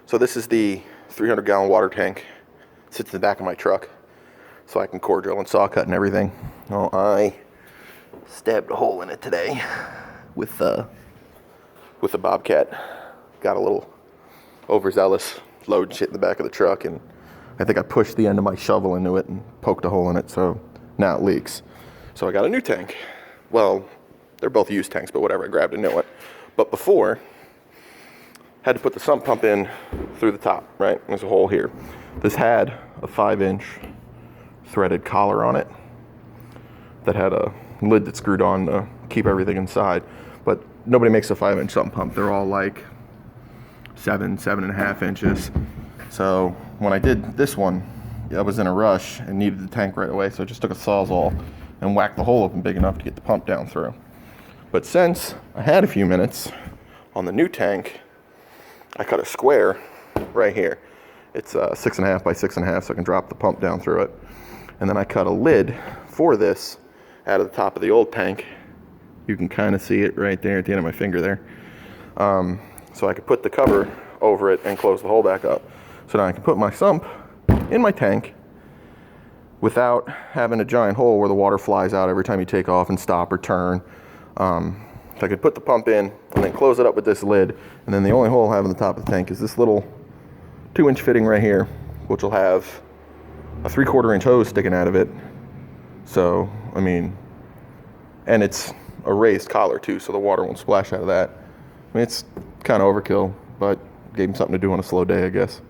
So this is the 300-gallon water tank. Sits in the back of my truck, so I can core drill and saw cut and everything. Well, I stabbed a hole in it today with a Bobcat. Got a little overzealous loading shit in the back of the truck, and I think I pushed the end of my shovel into it and poked a hole in it, so now it leaks. So I got a new tank. Well, they're both used tanks, but whatever, I grabbed a new one. But before, had to put the sump pump in through the top, right? There's a hole here. This had a 5-inch threaded collar on it that had a lid that screwed on to keep everything inside. But nobody makes a 5-inch sump pump. They're all like 7.5 inches. So when I did this one, I was in a rush and needed the tank right away. So I just took a Sawzall and whacked the hole open big enough to get the pump down through. But since I had a few minutes on the new tank, I cut a square right here. It's 6.5 by 6.5, so I can drop the pump down through it. And then I cut a lid for this out of the top of the old tank. You can kind of see it right there at the end of my finger there. So I could put the cover over it and close the hole back up. So now I can put my sump in my tank without having a giant hole where the water flies out every time you take off and stop or turn. So I could put the pump in and then close it up with this lid. And then the only hole I have in the top of the tank is this little 2-inch fitting right here, which will have a 3/4 inch hose sticking out of it. So, I mean, and it's a raised collar too, so the water won't splash out of that. I mean, it's kind of overkill, but gave him something to do on a slow day, I guess.